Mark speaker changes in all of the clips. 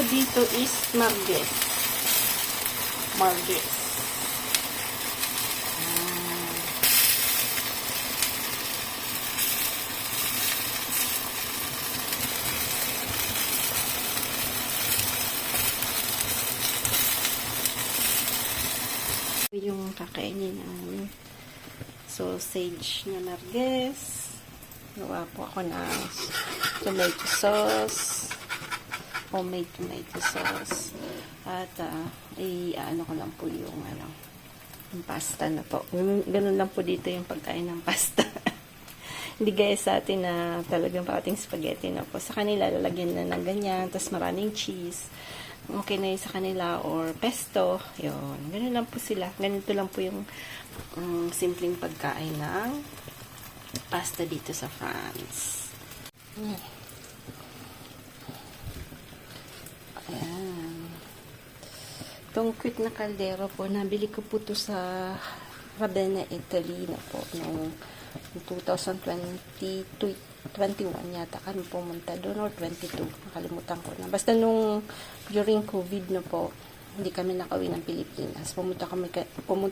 Speaker 1: ko dito is margis. Margis. Yung kakainin namin sausage na margis. Gawa po ako ng tomato sauce, homemade tomato sauce, at ano ko lang po yung yung pasta na po. Ganun lang po dito yung pagkain ng pasta. Hindi gaya sa atin na talagang parating spaghetti na po. Sa kanila lalagyan na ng ganyan, tapos maraming cheese. Okay na yun sa kanila, or pesto, yun. Ganun lang po sila. Ganito lang po yung simpleng pagkain ng pasta dito sa France. Ayan. Itong cute na kaldero po, nabili ko po to sa Ravenna, Italy na po, noong 2021 yata kami pumunta doon, or 22, nakalimutan ko na. Basta nung during COVID na po, hindi kami nakauwi ng Pilipinas. Pumunta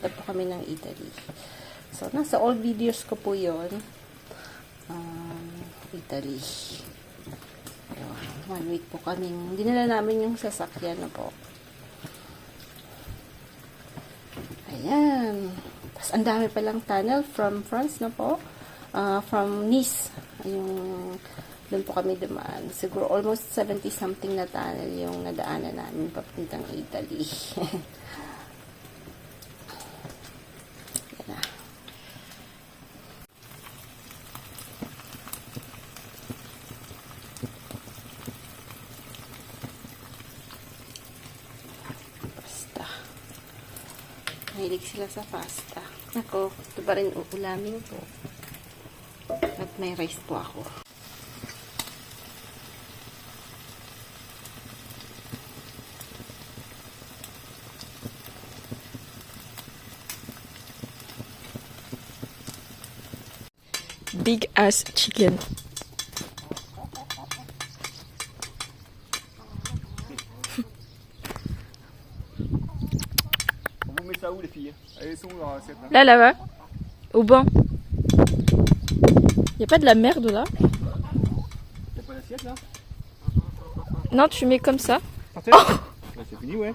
Speaker 1: po kami ng Italy. So, nasa all videos ko po yun. Italy. Ayun, 1 week po kaming, dinala namin yung sasakyan na po. Ayan. Tapos, ang dami palang tunnel from France na po. From Nice. Doon po kami dumaan. Siguro almost 70 something na tunnel yung nadaanan namin papuntang Italy. Yan na. Pasta. Mahilig sila sa pasta. Ako, ito pa rin uulamin ko. At may rice po ako.
Speaker 2: Big ass chicken.
Speaker 3: On vous met ça où les filles? Elles sont où leur assiette là?
Speaker 2: Là, là-bas. Au banc. Y a pas de la merde là?
Speaker 3: T'as pas l'assiette là?
Speaker 2: Non, tu mets comme ça.
Speaker 3: Partez. Là c'est fini, ouais.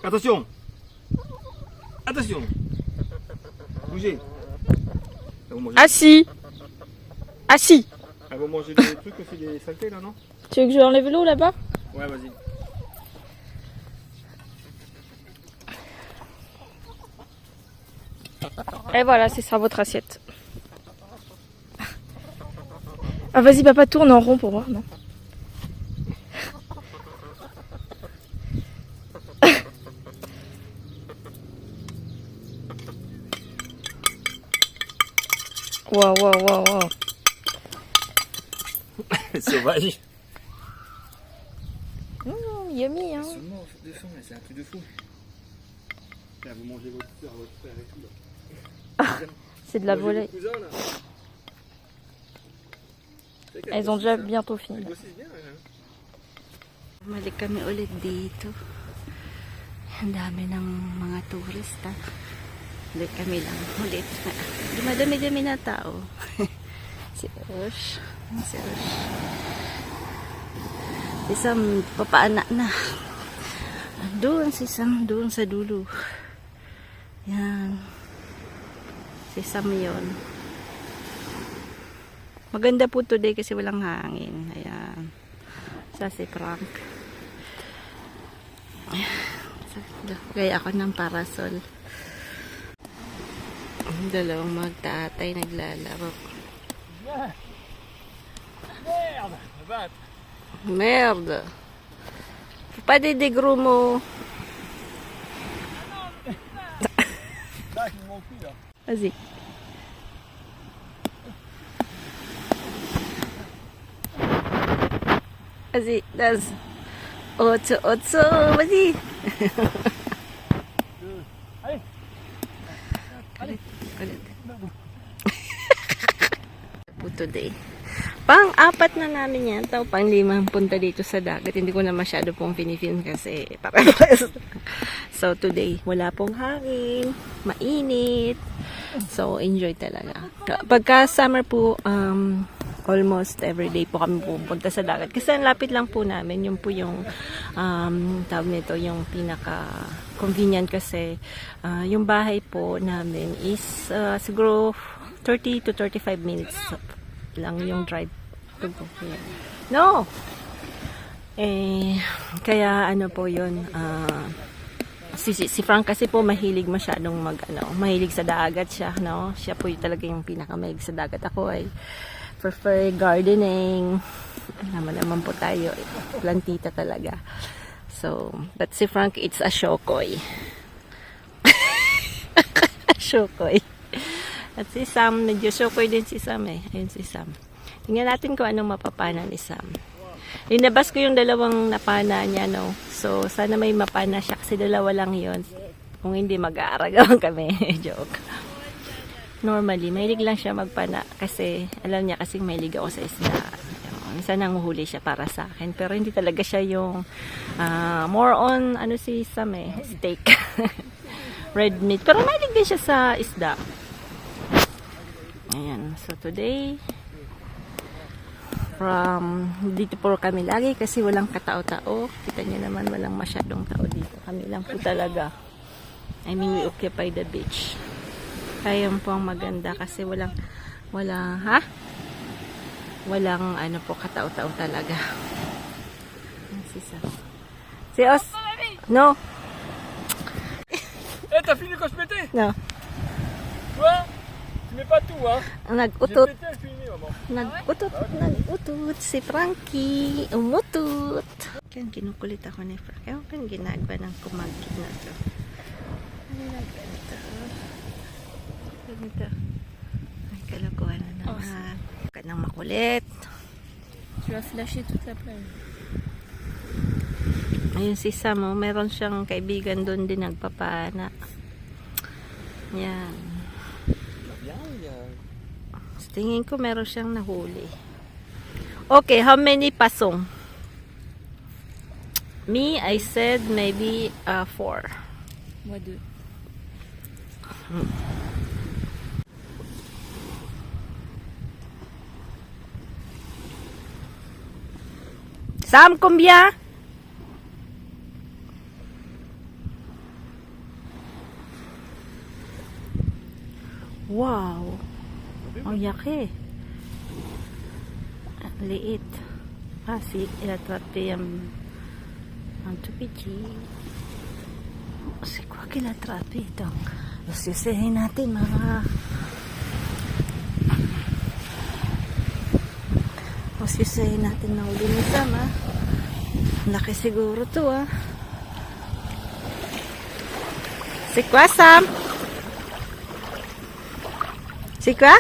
Speaker 3: Attention. Attention. Bougez. Elles vont manger,
Speaker 2: Assis. Assis.
Speaker 3: elles vont manger des trucs aussi, des saletés là, non?
Speaker 2: Tu veux que je enlève l'eau là-bas?
Speaker 3: Ouais, vas-y.
Speaker 2: Et voilà, c'est ça votre assiette. Ah vas-y papa, tourne en rond pour voir, non? Waouh, waouh, waouh, waouh.
Speaker 3: Sauvage.
Speaker 2: Yummy, hein.
Speaker 3: Ils sont morts de faim, c'est un truc de fou. Là, vous mangez votre soeur, votre frère et tout là.
Speaker 2: C'est de la
Speaker 3: Vous
Speaker 2: volée.
Speaker 3: mangez vos cousins, là. C'est qu'elles
Speaker 2: Elles ont déjà
Speaker 3: grossissent, hein.
Speaker 2: bientôt fini.
Speaker 3: Elles grossissent bien, hein.
Speaker 1: Bumalik kami ulit dito. Ang dami ng mga turista. Ulit kami lang. Ulit. Dumadami-dami na tao. Si Rush. Si Rush. Isang papaanak na. Doon si Sam. Doon sa dulo. Yan. Si Sam yun. Maganda po today kasi walang hangin. Ayan. Sa si Frank. Gaya ako ng parasol. Ang dalawang magtatay naglalaro.
Speaker 3: Merde! Va!
Speaker 1: Merde! Pas des gros mots.
Speaker 3: Là, je m'en cul là.
Speaker 1: Vas-y. Vas-y, das. Otso, otso, vas-y.
Speaker 3: Allez!
Speaker 1: Ulit. Po today. Pang-apat na namin yan. Ito, pang-limang punta dito sa dagat. Hindi ko na masyado pong pinifilm kasi parehas. So, today, wala pong hangin. Mainit. So, enjoy talaga. Pagka summer po, almost everyday po kami pupunta sa dagat. Kasi ang lapit lang po namin. Yun po yung tawag nito, yung pinaka-convenient kasi yung bahay po namin is siguro 30 to 35 minutes lang yung drive. No! Kaya ano po yun, si Frank kasi po mahilig masyadong mahilig sa dagat siya, no? Siya po yung talaga yung pinakamahilig sa dagat. Ako ay prefer gardening. Naman po tayo, plantita talaga. So, but si Frank, it's a shokoy. Shokoy. At si Sam, medyo shokoy din si Sam eh. Ayun si Sam. Tingnan natin kung anong mapapana ni Sam. Linabas ko yung dalawang napana niya, no? So, sana may mapana siya kasi dalawa lang yon. Kung hindi, mag-aaragawan kami. Joke. Normally, mahilig lang siya magpana kasi alam niya kasing mahilig ako sa isda. Minsan nanguhuli siya para sa akin. Pero hindi talaga siya yung more on, si Sam eh, steak. Red meat. Pero mahilig din siya sa isda. Ayan. So, today, dito po kami lagi kasi walang katao-tao. Kita niyo naman walang masyadong tao dito. Kami lang po talaga. I mean, we occupy the beach. Kaya po ang maganda kasi walang po katao-tao talaga. Si Os. No.
Speaker 3: T'as fini quand je pétais?
Speaker 1: No.
Speaker 3: Quoi? Tu mets pas tout, hein?
Speaker 1: Nag-utot.
Speaker 3: J'ai pété, elle finit, maman.
Speaker 1: Nag-utot si Frankie. Umutot. Kaya kinukulit ako ni Frank. Ewan ko yung ginagawa ng kumagkit na to. Ano ginagawa nito? Ganito. Ay, kalokohan na naman. Huwag ka nang makulit.
Speaker 2: Tu vas flasher toute la plage.
Speaker 1: Ayun si Sam, oh. Meron siyang kaibigan doon din nagpapana. Yan. So, tingin ko meron siyang nahuli. Okay, how many pasong? Me, I said maybe 4.
Speaker 2: Moi 2.
Speaker 1: Sam, combien? Wow. Ang yaki. Liit. Si, il a attrapé un tout petit. C'est quoi qu'il a attrapé? Donc, susihin natin mga... Susihin natin na uli ni Sam, ha? Laki siguro to, ha? C'est quoi, Sam? C'est quoi?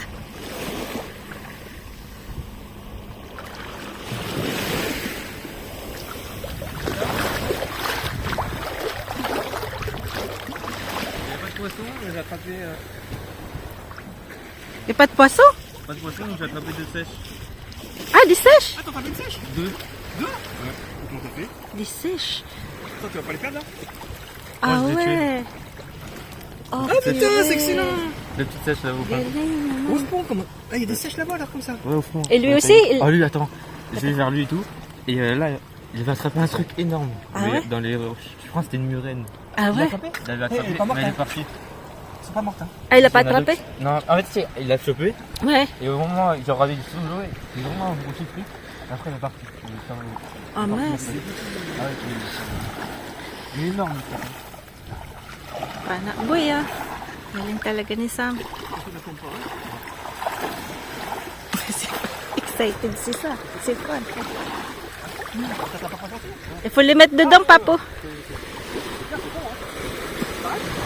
Speaker 3: Poisson, j'ai attrapé.
Speaker 1: Y'a pas de poisson?
Speaker 3: Pas de poisson, j'ai attrapé 2 sèches.
Speaker 1: Ah, des sèches?
Speaker 3: Ah, t'as attrapé une sèche? 2. 2? Ouais. Comment t'as fait?
Speaker 1: Des sèches?
Speaker 3: Toi, tu vas pas les perdre là?
Speaker 1: Ah
Speaker 3: je les
Speaker 1: ouais. Oh,
Speaker 3: Ah putain, c'est excellent!
Speaker 4: La petite sèche là au fond.
Speaker 3: Au fond, comment? Ah, il y a des sèches là-bas, là, comme ça.
Speaker 4: Ouais, au fond.
Speaker 1: Et lui aussi, il-
Speaker 4: Oh, lui, attends. Je vais vers lui et tout. Et là, il va attraper un truc énorme.
Speaker 1: Ah ouais
Speaker 4: dans les roches. Je crois que c'était une murène.
Speaker 1: Ah ouais?
Speaker 3: attrapé?
Speaker 4: Elle l'a
Speaker 3: Elle est
Speaker 4: attrapé,
Speaker 3: pas morte,
Speaker 4: mais elle
Speaker 3: hein.
Speaker 4: est partie.
Speaker 3: C'est pas morte, hein.
Speaker 1: Ah, il a pas
Speaker 4: Il y en a
Speaker 1: attrapé?
Speaker 4: d'autres. Non, en fait, si, il l'a chopé.
Speaker 1: Ouais.
Speaker 4: Et au moment où il a regardé sous l'eau, il a vraiment un gros truc. Et après, il est parti. Il est parti.
Speaker 1: Ah mince.
Speaker 4: Ah ouais, il est énorme. Ça.
Speaker 1: Pana boy, ah. Galing talaga ni Sam. Excited si Sam. Si Frank. Il faut les mettre dedans, Papou.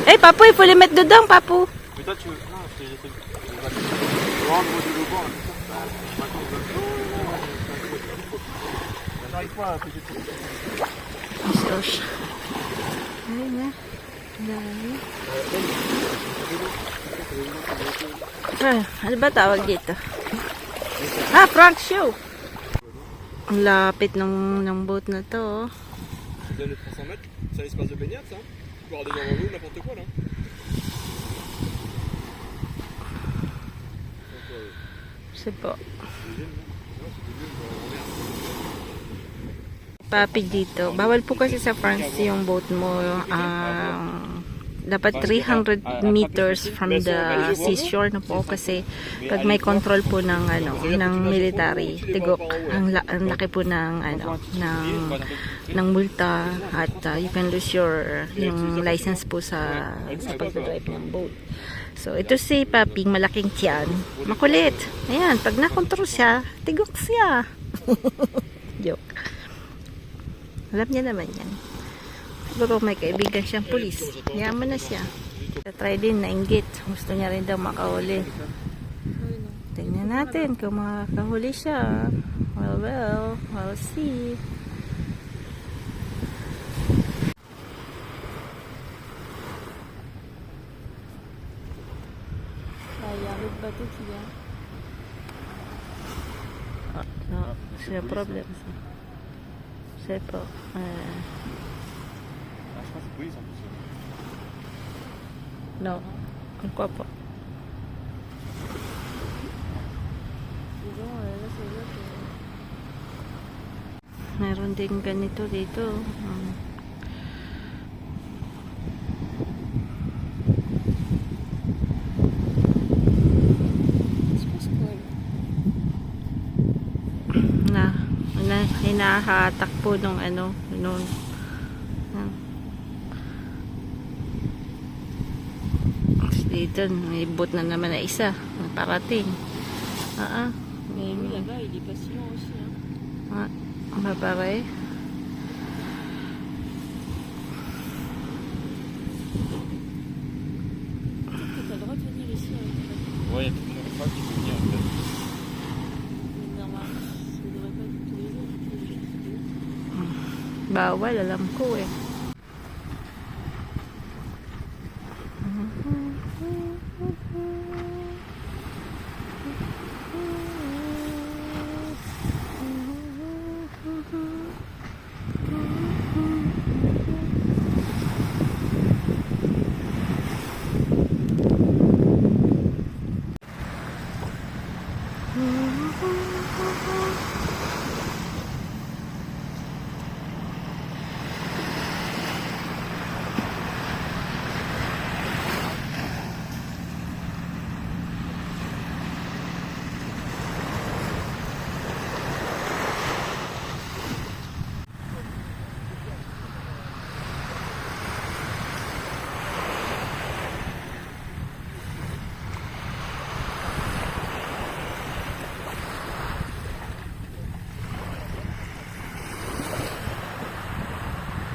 Speaker 1: Eh, Papou, il faut les mettre dedans, Papou.
Speaker 4: Mais toi, tu veux. Non, je t'ai
Speaker 3: J'arrive pas à pêcher tout.
Speaker 1: Sos. Ayun na. Dami. Ano ba tawag dito? Ah, prank show! Ang lapit ng boat na to. Oh.
Speaker 3: Tu donnes les 300 mètres, c'est un espace de baignade ça. Tu peux avoir des gens en l'eau, n'importe quoi là.
Speaker 1: Kasi po. Papi dito. Bawal po kasi sa France yung boat mo. Dapat 300 meters from the seashore na po kasi pag may control po ng ng military, tigok ang laki po ng ng multa at you can lose yung license po sa pagdadrive ng boat. So ito si Paping malaking tiyan, makulit. Ayan, pag nakontrol siya, tigok siya. Joke. Alam niya naman yan. Siguro may kaibigan siyang pulis. Yaman na siya. Try din, nainggit. Gusto niya rin daw makahuli. Tingnan natin kung makakahuli siya. Well, we'll see.
Speaker 2: Avec bateau qui vient.
Speaker 1: Non, c'est un problème ça. C'est pas.
Speaker 3: Ah, je pense que oui, c'est en plus.
Speaker 1: Non, pourquoi pas?
Speaker 2: Disons, là, c'est là que...
Speaker 1: Meron din ganito dito.
Speaker 2: Je pense que ouais.
Speaker 1: Hinahatak po nung noon. Dito, may boat na naman na isa. Parating.
Speaker 2: Mais lui là-bas, il est pas si loin aussi. Hein.
Speaker 1: Pareil.
Speaker 2: Peut-être que t'as le droit de venir ici avec le bateau.
Speaker 3: Ouais, il y a tout le monde qui peut venir en fait.
Speaker 2: Mais normalement, ça devrait pas être tous les jours.
Speaker 1: Bawal, alam ko eh.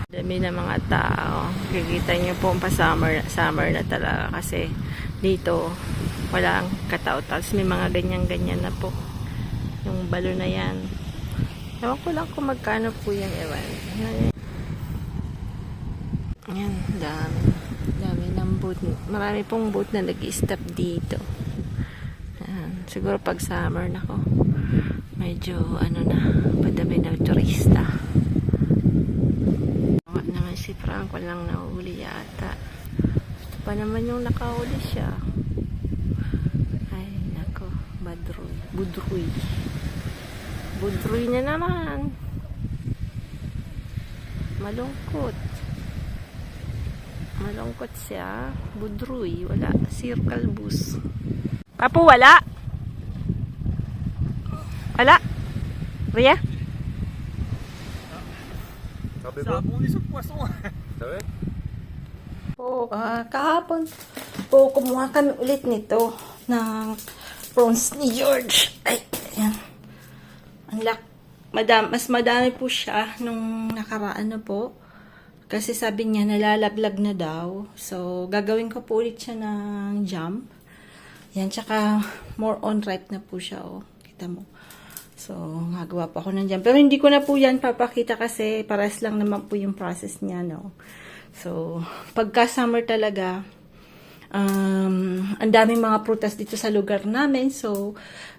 Speaker 1: Dami na mga tao. Kikita nyo po pa summer na talaga kasi dito walang katao. Tapos may mga ganyan-ganyan na po. Yung balo na yan. Ewan ko lang kung magkano po yan. Ewan. Yan. Dami ng boat. Marami pong boat na nag-stop dito. Yan. Siguro pag summer na ko medyo padami na turista. Si Frank walang nahuli yata. Ito pa naman yung nakahuli siya. Ay nako, Budroy na naman. Malungkot siya. Budroy, wala. Circle bus. Papu, wala. Ria?
Speaker 3: Ça a bondi sur le poisson. Ah ouais?
Speaker 1: Po, kahapon po kumuha kami ulit nito ng prawns ni George. Ay, ayan. Mas madami po siya nung nakaraan na po. Kasi sabi niya nalalaglag na daw. So, gagawin ko po ulit siya ng jam. Yan, tsaka more on ripe na po siya. Oh. Kita mo. So, gagawa pa ako ng jam. Pero hindi ko na po yan papakita kasi pares lang naman po yung process niya, no? So, pagka summer talaga, ang daming mga prutas dito sa lugar namin. So,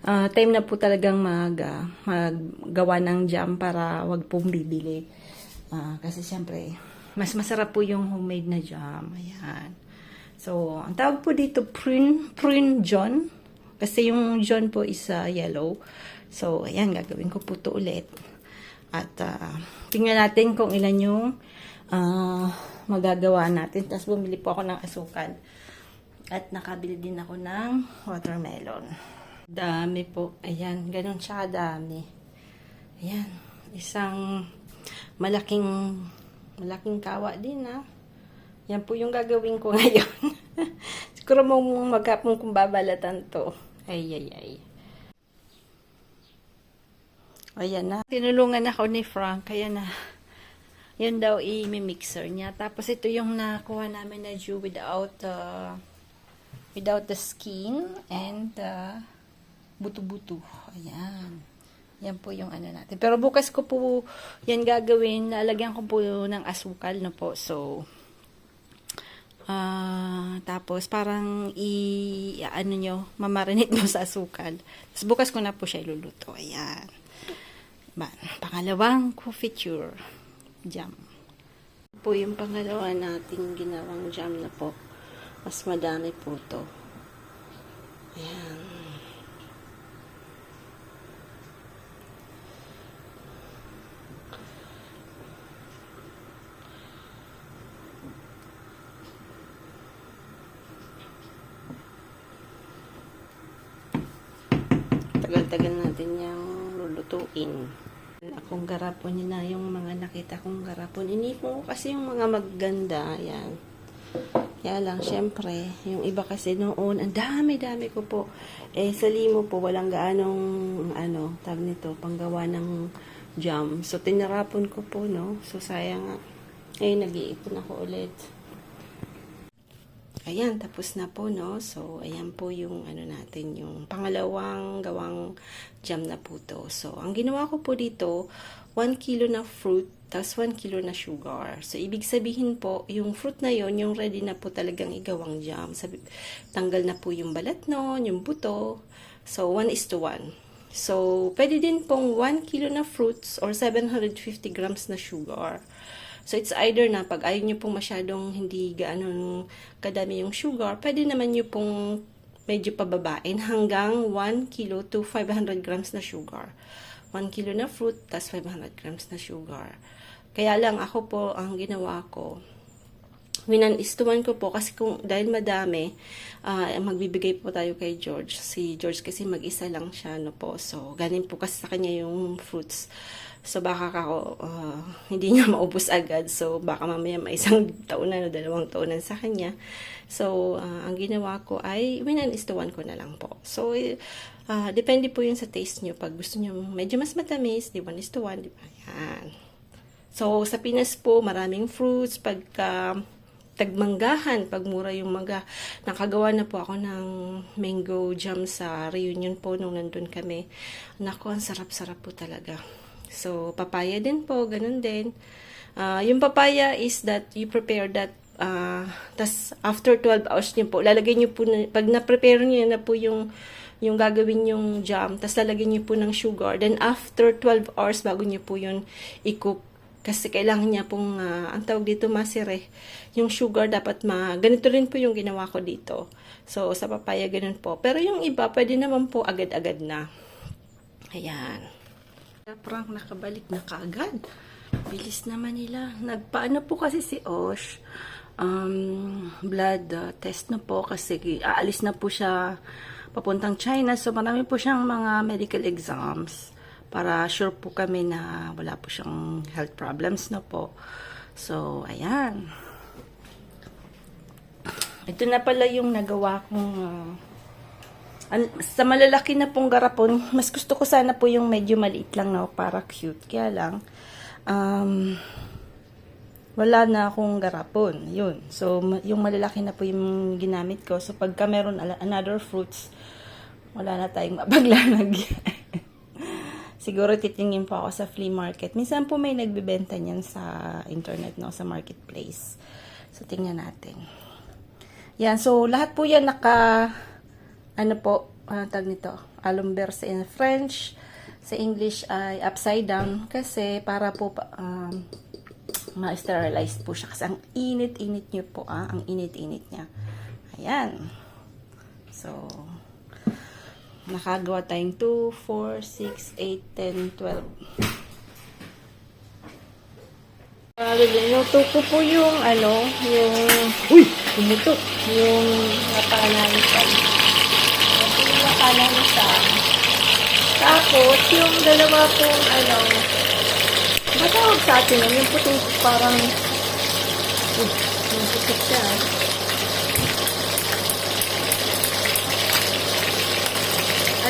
Speaker 1: time na po talagang maggawa ng jam para wag pong bibili. Kasi syempre, mas masarap po yung homemade na jam. Ayan. So, ang tawag po dito, prune John. Kasi yung John po is yellow. So, ayan, gagawin ko po ito ulit. At, tingnan natin kung ilan yung magagawa natin. Tapos, bumili po ako ng asukal. At, nakabili din ako ng watermelon. Dami po. Ayan, ganun siya dami. Ayan, isang malaking kawa din, Yan po yung gagawin ko ngayon. Siguro mong magkapong kung babalatan to. Ay. Ayan na. Tinulungan ako ni Frank. Kaya na. Yun daw i-mixer niya. Tapos ito yung nakuha namin na dew without the skin and buto-buto. Ayan. Yan po yung ano natin. Pero bukas ko po yan gagawin. Lalagyan ko po ng asukal na po. So, tapos parang mamarinate mo sa asukal. Tapos bukas ko na po siya iluluto. Ayan. Pangalawang confiture jam. Po yung pangalawa nating ginawang jam na po. Mas madami po to. Ayan. Tagal-tagal natin yung lulutuin. Akong garapon yun na yung mga nakita kong garapon. Inipon ko kasi yung mga maganda. Ayan. Kaya lang, syempre, yung iba kasi noon, ang dami-dami ko po. Sa limo po, walang gaanong, tag nito, panggawa ng jam. So, tinarapon ko po, no? So, sayang nga. Nag-iipon ako ulit. Ayan, tapos na po, no? So, ayan po yung, natin, yung pangalawang gawang jam na po to. So, ang ginawa ko po dito, 1 kilo na fruit, tapos 1 kilo na sugar. So, ibig sabihin po, yung fruit na yon yung ready na po talagang igawang jam. Tanggal na po yung balat nun, yung buto. So, 1:1. So, pwede din pong 1 kilo na fruits or 750 grams na sugar. So, it's either na pag ayaw nyo pong masyadong hindi gaano kadami yung sugar, pwede naman nyo pong medyo pababain hanggang 1 kilo to 500 grams na sugar. 1 kilo na fruit, tas 500 grams na sugar. Kaya lang ako po, ang ginawa ko, 1:1 ko po kasi dahil madami, magbibigay po tayo kay George. Si George kasi mag-isa lang siya, no po. So, ganin po kasi sa kanya yung fruits. So, baka hindi niya maubos agad. So, baka mamaya may 1 taon na, 2 taonan sa kanya. So, ang ginawa ko ay 1:1 ko na lang po. So, depende po yun sa taste nyo. Pag gusto nyo medyo mas matamis, di 1:1, di ba? Yan. So, sa Pinas po, maraming fruits. Pagka tagmanggahan, pag mura yung mangga. Nakagawa na po ako ng mango jam sa reunion po nung nandun kami. Naku, ang sarap-sarap po talaga. So, papaya din po, ganun din. Yung papaya is that you prepare that, tas after 12 hours nyo po, lalagay nyo po, pag na-prepare nyo na po yung gagawin yung jam, tas lalagay nyo po ng sugar, then after 12 hours, bago nyo po yun i-cook. Kasi kailangan niya pong, ang tawag dito, masire. Yung sugar dapat ganito rin po yung ginawa ko dito. So, sa papaya, ganun po. Pero yung iba, pwede naman po agad-agad na. Ayan. Parang nakabalik na kaagad. Bilis naman nila. Nagpaano po kasi si Osh, blood test na po kasi aalis na po siya papuntang China. So, marami po siyang mga medical exams para sure po kami na wala po siyang health problems na po. So, ayan. Ito na pala yung nagawa kong sa malalaki na pong garapon, mas gusto ko sana po yung medyo maliit lang na para cute. Kaya lang, wala na akong garapon. Yun. So, yung malalaki na po yung ginamit ko. So, pagka meron another fruits, wala na tayong mapaglalagyan. Siguro titingin po ako sa flea market. Minsan po may nagbibenta niyan sa internet, no, sa marketplace. So, tingnan natin. Yan, so lahat po yan ano po, tag nito, alumberse in French. Sa English ay upside down kasi para po ma-sterilize po siya kasi ang init-init niyo po, ang init-init niya. Ayan. So, nakagawa tayong 2, 4, 6, 8, 10, 12. Niluto ko po yung pumutok, yung napanalisan. Yung napanalisan. Tapos, yung dalawa pong matawag sa atin yung puting parang yung putik siya.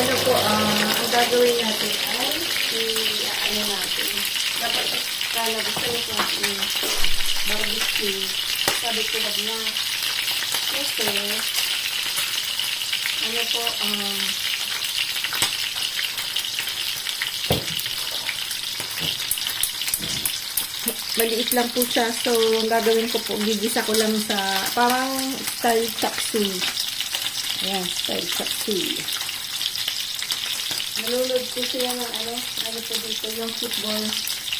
Speaker 1: Ano po, ang gagawin natin ay natin. Dapat kalabas tayo sa ating barbecue. Sabi ko wag na. Kasi, maliit lang po siya. So, ang gagawin ko po, gigisa ko lang sa parang style chop suey. Ayan, style chop suey. Nalulod ko siya ng ano po dito, yung football,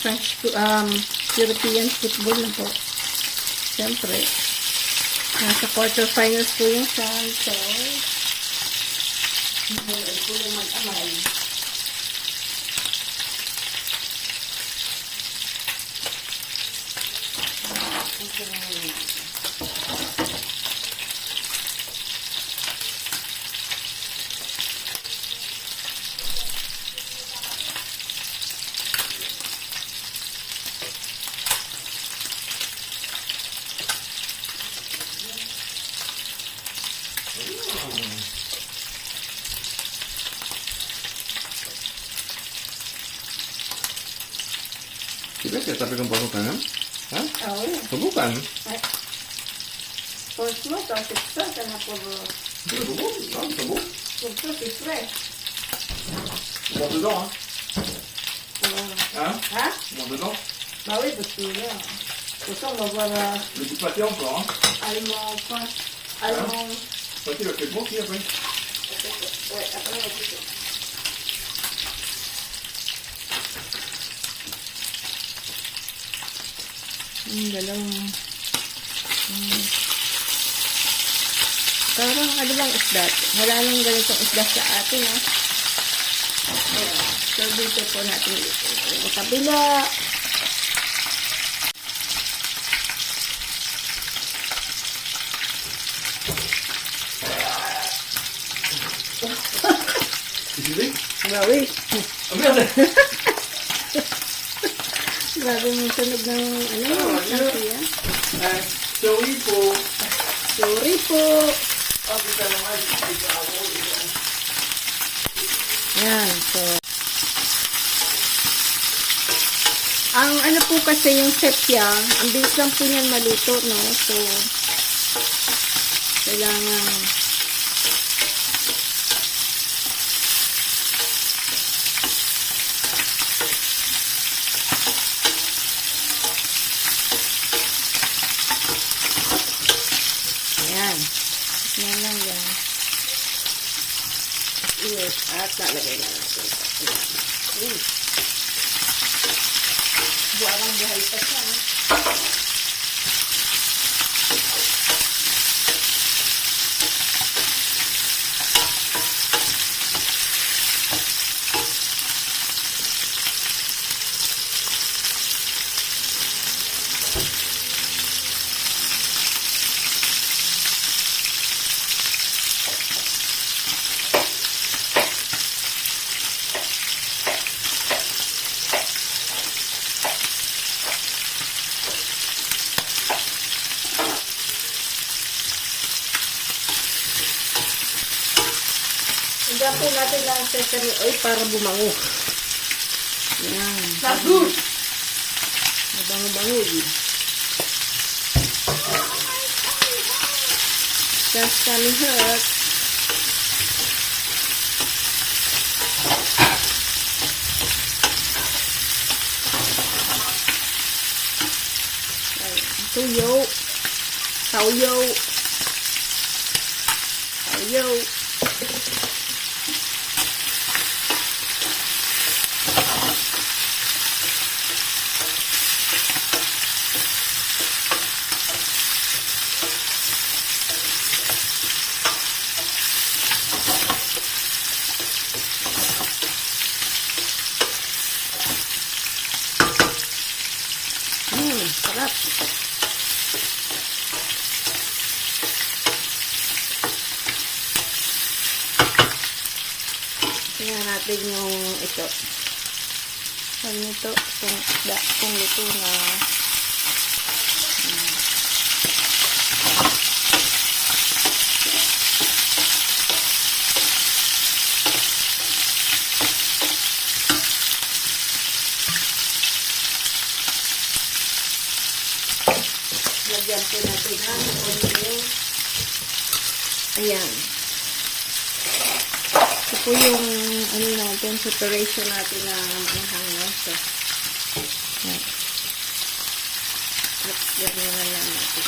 Speaker 1: French, European football na po. Siyempre, nasa quarterfinals po yung fan, so, hindi ko lang mag-amay.
Speaker 3: Sudah saya tapi kembali tangan? Hah?
Speaker 1: Oh, iya.
Speaker 3: Bukan.
Speaker 1: First mo, tapos ito, sana po
Speaker 3: Sebut. Sebut.
Speaker 1: ito, fresh.
Speaker 3: Monte dedans, hein?
Speaker 1: Ha?
Speaker 3: Monte dedans.
Speaker 1: Bawi, gusto niya. Gusto mo para
Speaker 3: Le petit pâté encore, hein?
Speaker 1: alimong pa. Alimong...
Speaker 3: Pâté, il va faire bon aussi après.
Speaker 1: Ako na dito. Dalawang... Parang ano bang isda? Wala nang ganitong isda sa atin, ha? Ayan. So, dito po natin yung kabila.
Speaker 3: Ici,
Speaker 1: Bawi.
Speaker 3: oh merde!
Speaker 1: Grabe yung tunog ng sasiya.
Speaker 3: Sorry po.
Speaker 1: Sorry po. Yan, so. Ang ano po kasi yung sepia, ang bilis lang po niyan maluto, no? So, kailangan ayan. Yan lang yan. Yes, at nalagay na natin. Ayan. Buwarang buhay pa siya. Hanggang po natin lang sesame oil para bumango. Yan. Mabango-bango. Sesame hot. Tuyo. Sauyo. Yo! Sarap. Tingnan natin yung ito. Ano ito? Kung ito na. Lagyan po natin ang onion. Ayan. Ito po yung ano natin, preparation natin na manghang na ito. Ayan. Lagyan na lang natin.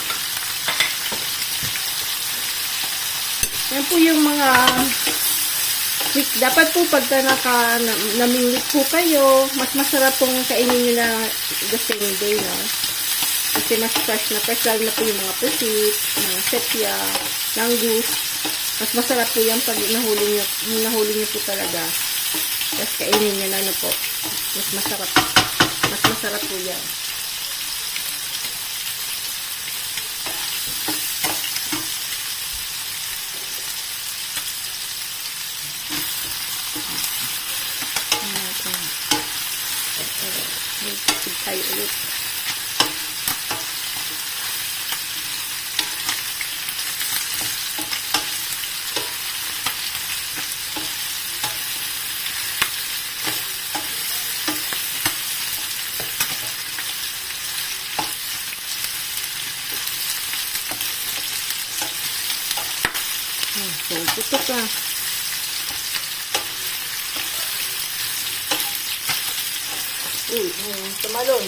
Speaker 1: Yan po yung mga dapat po pagka namingwit po kayo, mas masarap pong kainin nyo na the same day, no? Kasi mas fresh lalo na po yung mga pusit, mga sepia, langus. Mas masarap po yan pag nahuli nyo po talaga. Tapos kainin nyo na ano po. Mas masarap po yan. Tayo ulit. So, putok na. Uy, tumalon.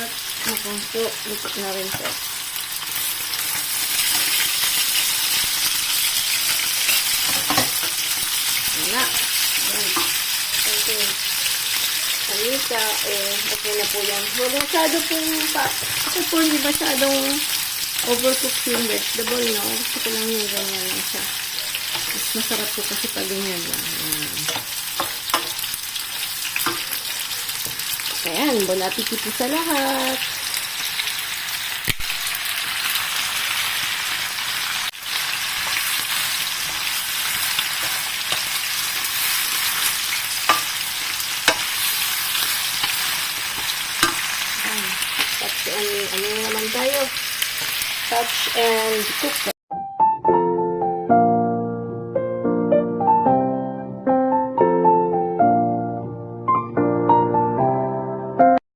Speaker 1: At nakunto, lutok na rin ito. Wala. Ayan. Okay. Kanita, okay na po yan. Wala masyado pong kasi po hindi masyadong overcooked yung vegetable, no? Gusto ko lang yung ganyan lang siya. Mas masarap po kasi pag ganyan lang. Ayan, bon appetit po sa lahat. Touch and, ano naman tayo? Touch and cook.